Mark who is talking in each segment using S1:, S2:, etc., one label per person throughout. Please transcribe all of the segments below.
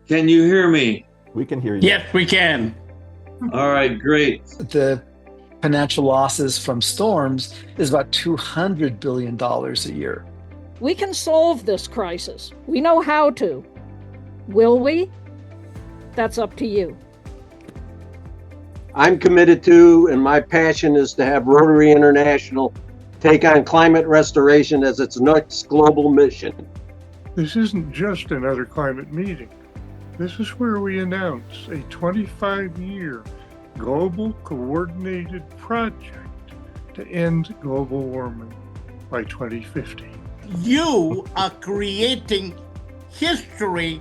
S1: Can you hear me?
S2: We can hear you.
S3: Yes, we can.
S1: All right, great.
S4: The financial losses from storms is about $200 billion a year.
S5: We can solve this crisis. We know how to. Will we? That's up to you.
S6: I'm committed to, and my passion is to have Rotary International take on climate restoration as its next global mission.
S7: This isn't just another climate meeting. This is where we announce a 25-year global coordinated project to end global warming by 2050.
S3: You are creating history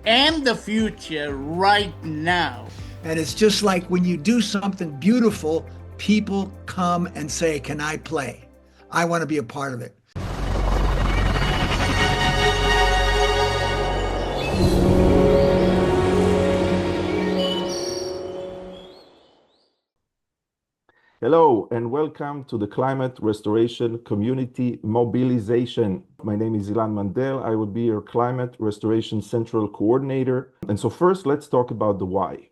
S3: and the future right now.
S8: And it's just like when you do something beautiful, people come and say, "Can I play? I want to be a part of it."
S2: Hello and welcome to the Climate Restoration Community Mobilization. My name is Ilan Mandel. I will be your Climate Restoration Central Coordinator. And so first, let's talk about the why.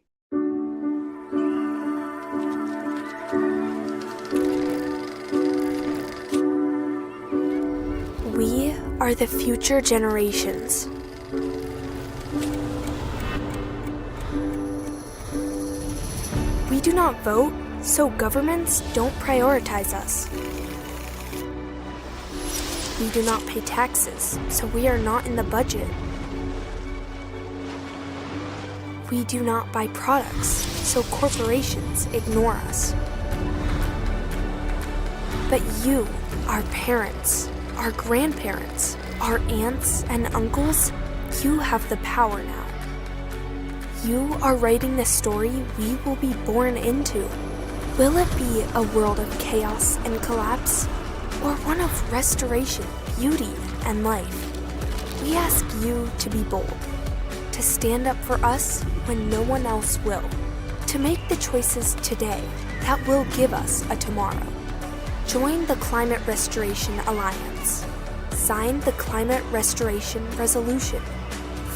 S9: We are the future generations. We do not vote, so governments don't prioritize us. We do not pay taxes, so we are not in the budget. We do not buy products, so corporations ignore us. But you, our parents, our grandparents, our aunts and uncles, you have the power now. You are writing the story we will be born into. Will it be a world of chaos and collapse, or one of restoration, beauty, and life? We ask you to be bold, to stand up for us when no one else will, to make the choices today that will give us a tomorrow. Join the Climate Restoration Alliance. Sign the Climate Restoration Resolution.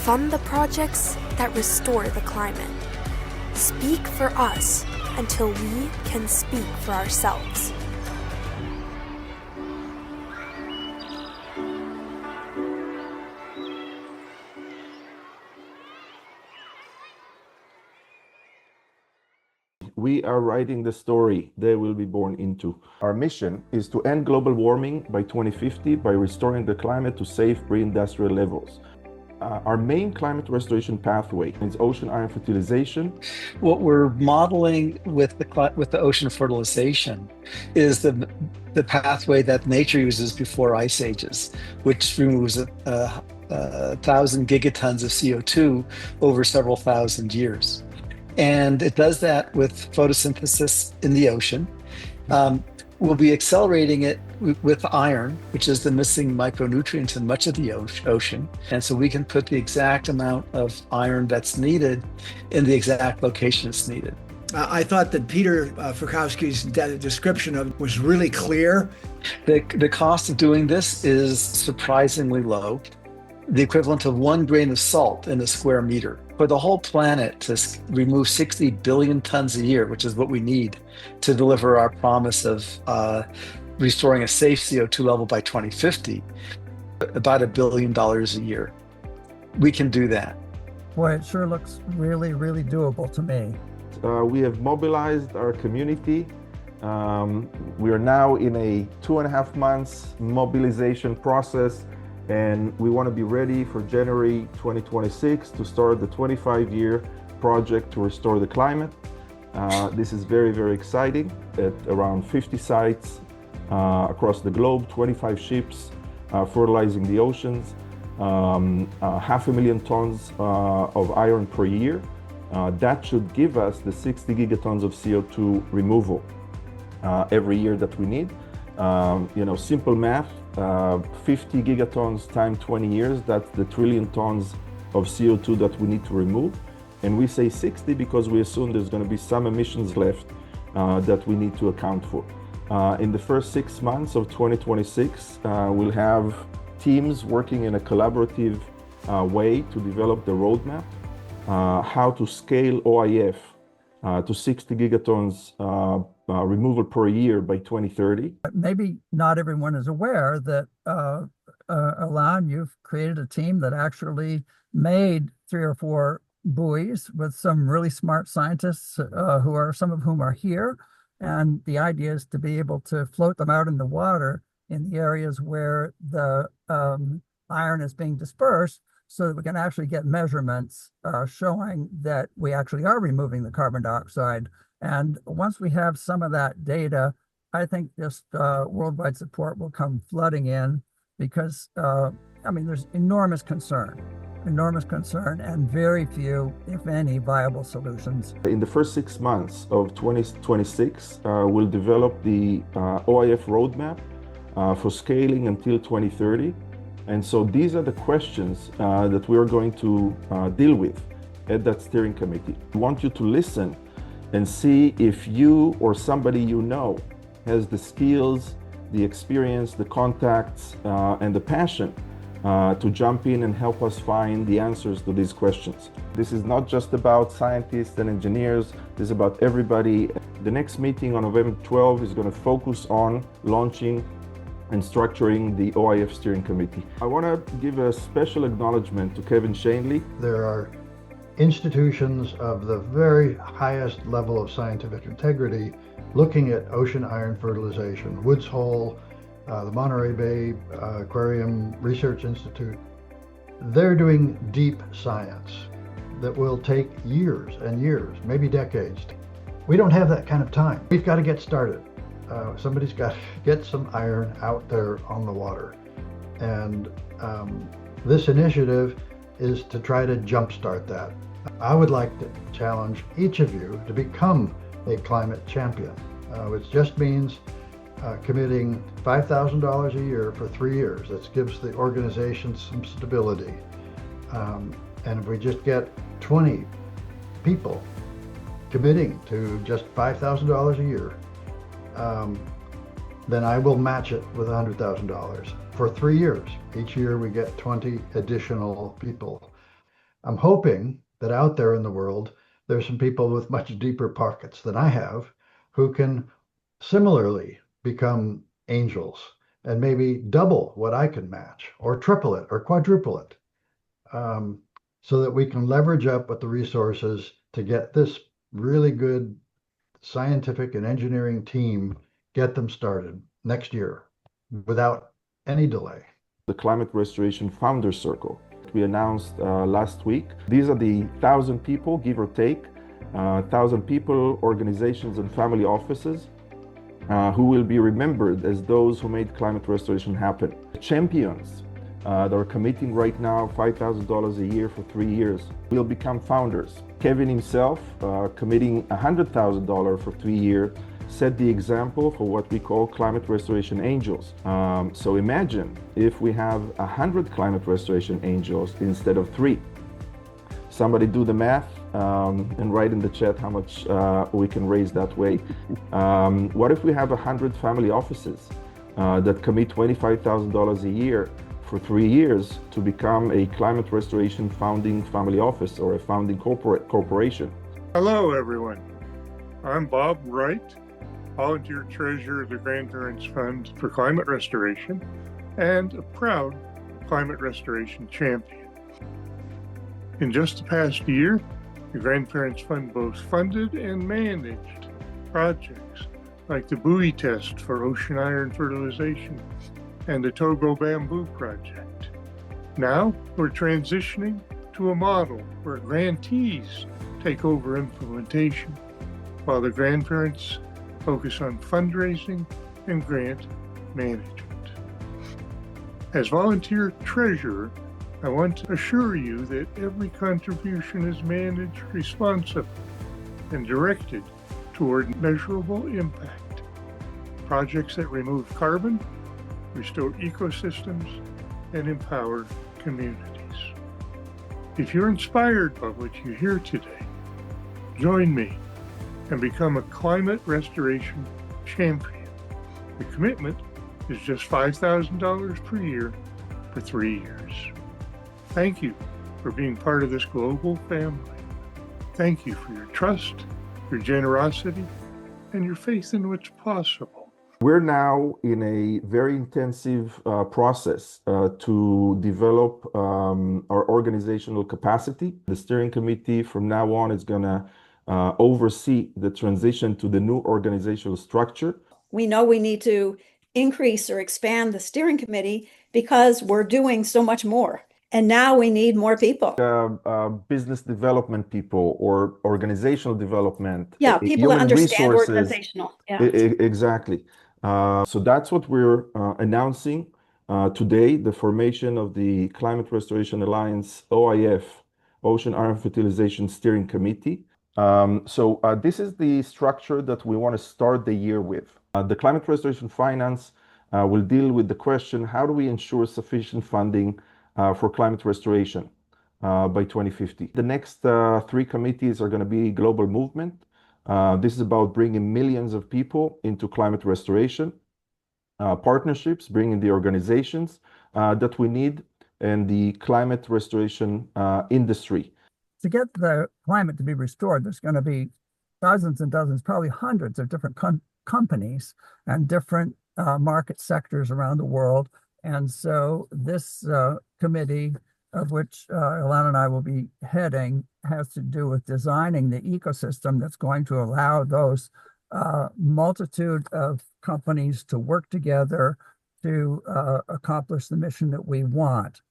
S9: Fund the projects that restore the climate. Speak for us until we can speak for ourselves.
S2: We are writing the story they will be born into. Our mission is to end global warming by 2050 by restoring the climate to safe pre-industrial levels. Our main climate restoration pathway is ocean iron fertilization.
S4: What we're modeling with the ocean fertilization is the pathway that nature uses before ice ages, which removes 1,000 gigatons of CO2 over several thousand years. And it does that with photosynthesis in the ocean. We'll be accelerating it with iron, which is the missing micronutrient in much of the ocean. And so we can put the exact amount of iron that's needed in the exact location it's needed.
S8: I thought that Peter Furkowski's description of it was really clear.
S4: The cost of doing this is surprisingly low, the equivalent of 1 grain of salt in a square meter. For the whole planet to remove 60 billion tons a year, which is what we need to deliver our promise of restoring a safe CO2 level by 2050, about $1 billion a year. We can do that.
S10: Boy, it sure looks really, really doable to me.
S2: We have mobilized our community. We are now in a 2.5 months mobilization process, and we want to be ready for January 2026 to start the 25-year project to restore the climate. This is very, very exciting. At around 50 sites across the globe, 25 ships fertilizing the oceans, 500,000 tons of iron per year. That should give us the 60 gigatons of CO2 removal every year that we need. Simple math, 50 gigatons times 20 years, that's the trillion tons of CO2 that we need to remove. And we say 60 because we assume there's going to be some emissions left that we need to account for. In the first 6 months of 2026, we'll have teams working in a collaborative way to develop the roadmap. how to scale OIF to 60 gigatons removal per year by 2030.
S10: Maybe not everyone is aware that, Alain, you've created a team that actually made 3 or 4 buoys with some really smart scientists, some of whom are here. And the idea is to be able to float them out in the water in the areas where the iron is being dispersed, so that we can actually get measurements showing that we actually are removing the carbon dioxide. And once we have some of that data, I think just worldwide support will come flooding in, because there's enormous concern, and very few, if any, viable solutions.
S2: In the first 6 months of 2026, we'll develop the OIF roadmap for scaling until 2030. And so these are the questions that we are going to deal with at that steering committee. We want you to listen and see if you or somebody you know has the skills, the experience, the contacts, and the passion to jump in and help us find the answers to these questions. This is not just about scientists and engineers, this is about everybody. The next meeting on November 12 is going to focus on launching and structuring the OIF steering committee. I want to give a special acknowledgement to Kevin Shanley.
S11: There are institutions of the very highest level of scientific integrity looking at ocean iron fertilization. Woods Hole, the Monterey Bay Aquarium Research Institute. They're doing deep science that will take years and years, maybe decades. We don't have that kind of time. We've got to get started. Somebody's got to get some iron out there on the water. And this initiative is to try to jumpstart that. I would like to challenge each of you to become a climate champion, which just means committing $5,000 a year for 3 years. That gives the organization some stability. And if we just get 20 people committing to just $5,000 a year, then I will match it with $100,000 for 3 years. Each year we get 20 additional people. I'm hoping that out there in the world, there's some people with much deeper pockets than I have who can similarly become angels and maybe double what I can match, or triple it, or quadruple it, so that we can leverage up with the resources to get this really good scientific and engineering team, get them started next year without any delay.
S2: The Climate Restoration Founders Circle we announced last week. These are the 1,000 people, give or take, 1,000 people, organizations, and family offices who will be remembered as those who made climate restoration happen. Champions that are committing right now $5,000 a year for 3 years will become founders. Kevin himself, committing $100,000 for 3 years, set the example for what we call climate restoration angels. So imagine if we have 100 climate restoration angels instead of 3. Somebody do the math and write in the chat how much we can raise that way. What if we have 100 family offices that commit $25,000 a year for 3 years to become a climate restoration founding family office or a founding corporation?
S7: Hello, everyone. I'm Bob Wright, volunteer treasurer of the Grandparents Fund for Climate Restoration and a proud climate restoration champion. In just the past year, the Grandparents Fund both funded and managed projects like the buoy test for ocean iron fertilization and the Togo Bamboo Project. Now we're transitioning to a model where grantees take over implementation, while the grandparents focus on fundraising and grant management. As volunteer treasurer, I want to assure you that every contribution is managed responsibly and directed toward measurable impact. Projects that remove carbon, restore ecosystems, and empower communities. If you're inspired by what you hear today, join me and become a climate restoration champion. The commitment is just $5,000 per year for 3 years. Thank you for being part of this global family. Thank you for your trust, your generosity, and your faith in what's possible.
S2: We're now in a very intensive process to develop our organizational capacity. The steering committee from now on is going to oversee the transition to the new organizational structure.
S12: We know we need to increase or expand the steering committee because we're doing so much more. And now we need more people.
S2: Business development people or organizational development.
S12: Yeah, people that understand
S2: resources.
S12: organizational. Yeah.
S2: Exactly. So that's what we're announcing today, the formation of the Climate Restoration Alliance, OIF, Ocean Iron Fertilization Steering Committee. So this is the structure that we want to start the year with. The Climate Restoration Finance will deal with the question, how do we ensure sufficient funding for climate restoration by 2050? The next three committees are going to be global movement. This is about bringing millions of people into climate restoration, partnerships, bringing the organizations that we need, and the climate restoration industry.
S10: To get the climate to be restored, there's going to be dozens and dozens, probably hundreds of different companies and different market sectors around the world. And so this committee, of which Ilana and I will be heading, has to do with designing the ecosystem that's going to allow those multitude of companies to work together to accomplish the mission that we want.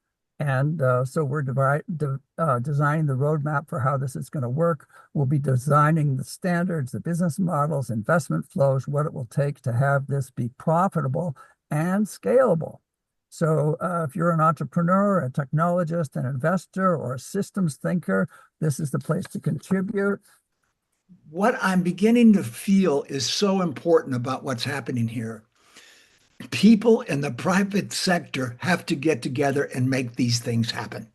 S10: And so we're designing the roadmap for how this is going to work. We'll be designing the standards, the business models, investment flows, what it will take to have this be profitable and scalable. So if you're an entrepreneur, a technologist, an investor, or a systems thinker, this is the place to contribute.
S8: What I'm beginning to feel is so important about what's happening here. People in the private sector have to get together and make these things happen.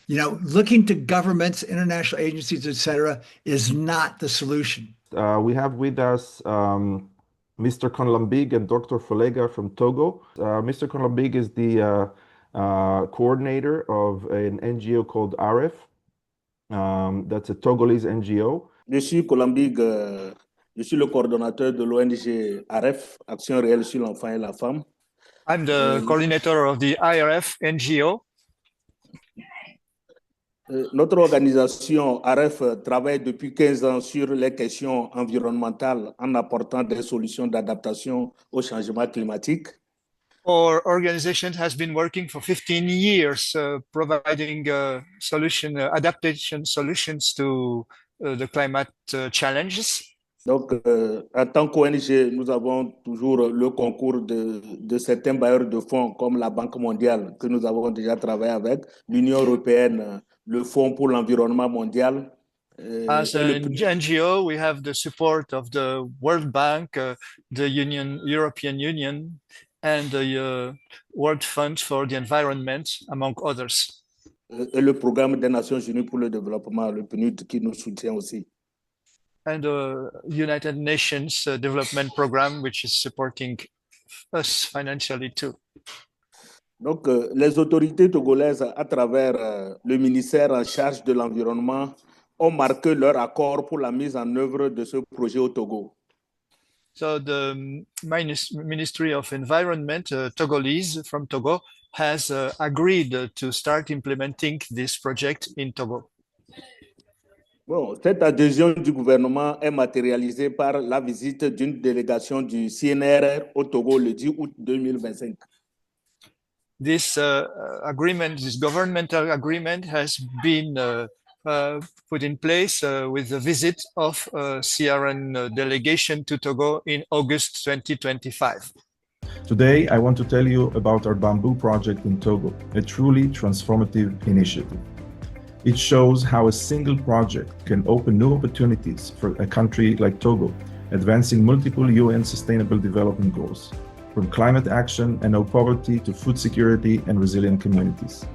S8: You know, looking to governments, international agencies, etc., is not the solution.
S2: We have with us Mr. Conlambig and Dr. Folega from Togo. Mr. Conlambig is the coordinator of an NGO called AREF. That's a Togolese NGO.
S13: Je suis Conlambig, je suis le coordonnateur de l'ONG AREF, Action réelle sur l'enfant et la femme.
S14: I'm the coordinator of the IRF NGO.
S13: Notre organisation AREF travaille depuis 15 ans sur les questions environnementales en apportant des solutions d'adaptation au changement climatique.
S14: Our organization has been working for 15 years, providing adaptation solutions to the climate challenges.
S13: Donc, en tant qu'ONG, nous avons toujours le concours de certains bailleurs de fonds comme la Banque mondiale que nous avons déjà travaillé avec, l'Union européenne, le Fonds pour l'environnement mondial.
S14: As an NGO, we have the support of the World Bank, the European Union, and the World Fund for the Environment, among others.
S13: Et le Programme des Nations Unies pour le développement, le PNUD, qui nous soutient aussi.
S14: And the United Nations Development Program, which is supporting us financially too.
S13: Donc, les autorités togolaises, à travers le ministère en charge de l'environnement, ont marqué leur accord pour la mise en œuvre de ce projet au Togo.
S14: So the Ministry of Environment, Togolese from Togo, has agreed to start implementing this project in Togo.
S13: Bon, cette adhésion du gouvernement est matérialisée par la visite d'une délégation du CNRR au Togo le 10 août 2025.
S14: This agreement, this governmental agreement, has been put in place with the visit of CRN delegation to Togo in August 2025.
S2: Today, I want to tell you about our bamboo project in Togo, a truly transformative initiative. It shows how a single project can open new opportunities for a country like Togo, advancing multiple UN Sustainable Development Goals, from climate action and no poverty to food security and resilient communities.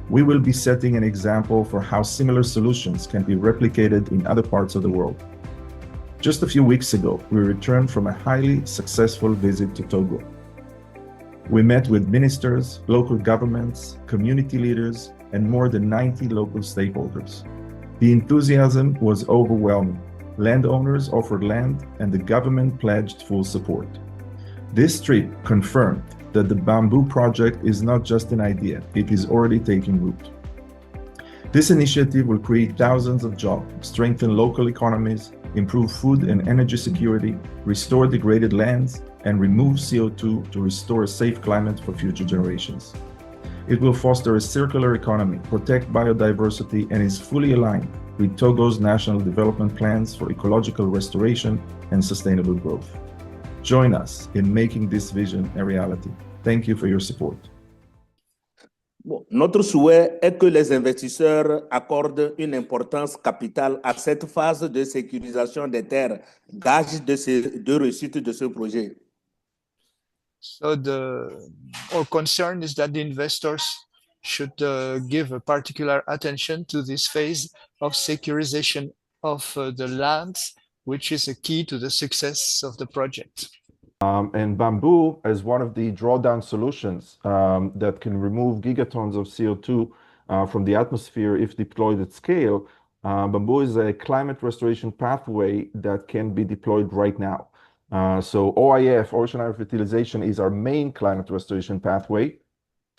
S2: We will be setting an example for how similar solutions can be replicated in other parts of the world. Just a few weeks ago, we returned from a highly successful visit to Togo. We met with ministers, local governments, community leaders, and more than 90 local stakeholders. The enthusiasm was overwhelming. Landowners offered land, and the government pledged full support. This trip confirmed that the bamboo project is not just an idea, it is already taking root. This initiative will create thousands of jobs, strengthen local economies, improve food and energy security, restore degraded lands, and remove CO2 to restore a safe climate for future generations. It will foster a circular economy, protect biodiversity, and is fully aligned with Togo's national development plans for ecological restoration and sustainable growth. Join us in making this vision a reality. Thank you for your support.
S13: Bon, notre souhait est que les investisseurs accordent une importance capitale à cette phase de sécurisation des terres, gage de réussite de ce projet.
S14: So our concern is that the investors should give a particular attention to this phase of securization of the lands, which is a key to the success of the project.
S2: And bamboo is one of the drawdown solutions that can remove gigatons of CO2 from the atmosphere if deployed at scale. Bamboo is a climate restoration pathway that can be deployed right now. So OIF, ocean iron fertilization, is our main climate restoration pathway,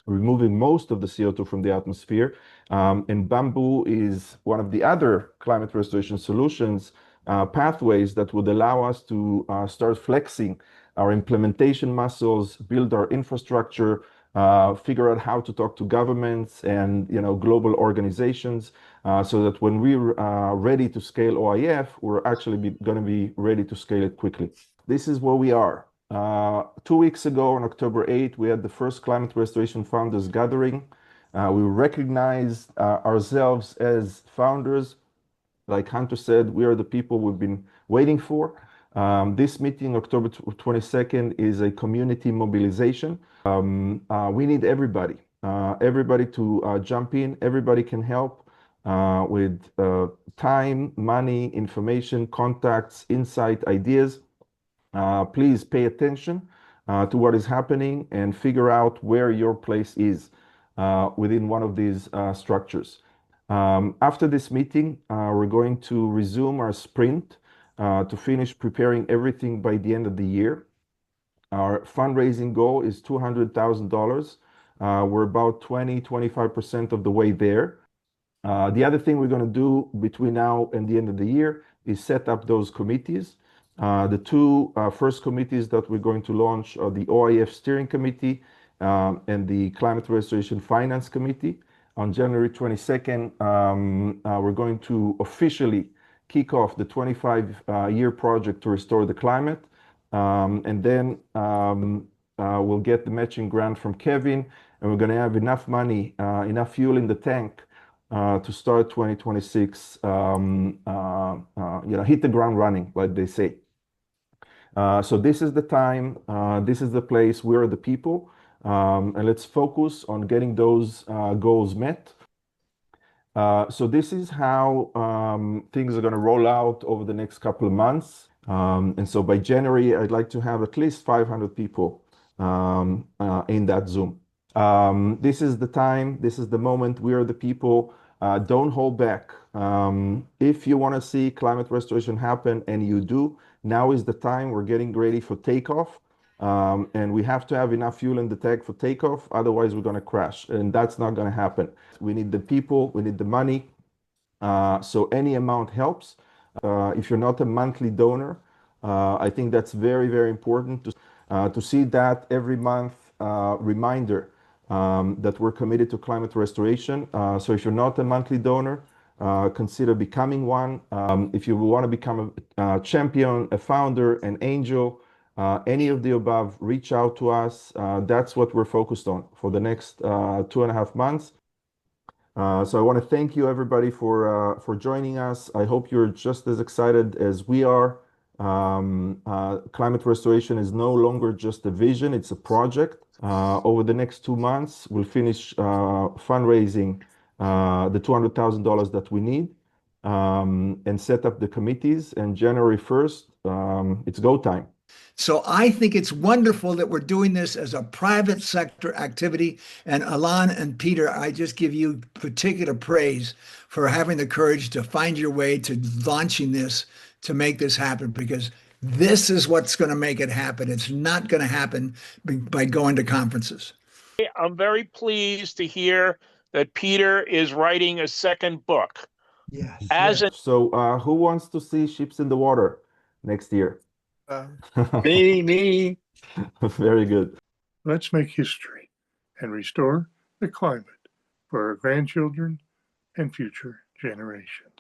S2: removing most of the CO2 from the atmosphere. And bamboo is one of the other climate restoration solutions pathways that would allow us to start flexing our implementation muscles, build our infrastructure, figure out how to talk to governments and global organizations, so that when we're ready to scale OIF, we're actually going to be ready to scale it quickly. This is where we are. 2 weeks ago, on October 8th, we had the first Climate Restoration Founders Gathering. We recognized ourselves as founders. Like Hunter said, we are the people we've been waiting for. This meeting, October 22nd, is a community mobilization. We need everybody to jump in. Everybody can help with time, money, information, contacts, insight, ideas. Please pay attention to what is happening and figure out where your place is within one of these structures. After this meeting, we're going to resume our sprint to finish preparing everything by the end of the year. Our fundraising goal is $200,000. We're about 25% of the way there. The other thing we're going to do between now and the end of the year is set up those committees. The two first committees that we're going to launch are the OIF Steering Committee and the Climate Restoration Finance Committee. On January 22nd, we're going to officially kick off the 25-year project to restore the climate. And then we'll get the matching grant from Kevin, and we're going to have enough money, enough fuel in the tank to start 2026, hit the ground running, like they say. So this is the time, this is the place, we are the people, and let's focus on getting those goals met. So this is how things are going to roll out over the next couple of months. And so by January, I'd like to have at least 500 people in that Zoom. This is the time, this is the moment, we are the people. Don't hold back. If you want to see climate restoration happen, and you do, now is the time. We're getting ready for takeoff. And we have to have enough fuel in the tank for takeoff, otherwise we're going to crash, and that's not going to happen. We need the people, we need the money, so any amount helps. If you're not a monthly donor, I think that's very, very important to see that every month reminder that we're committed to climate restoration. So if you're not a monthly donor, consider becoming one. If you want to become a champion, a founder, an angel, any of the above, reach out to us. That's what we're focused on for the next 2.5 months. So I want to thank you, everybody, for joining us. I hope you're just as excited as we are. Climate restoration is no longer just a vision, it's a project. Over the next 2 months, we'll finish fundraising the $200,000 that we need, and set up the committees. And January 1st, it's go time.
S8: So I think it's wonderful that we're doing this as a private sector activity. And Alan and Peter, I just give you particular praise for having the courage to find your way to launching this to make this happen, because this is what's going to make it happen. It's not going to happen by going to conferences.
S15: I'm very pleased to hear that Peter is writing a second book.
S8: Yes.
S2: So who wants to see ships in the water next year?
S4: Me.
S2: Very good.
S7: Let's make history and restore the climate for our grandchildren and future generations.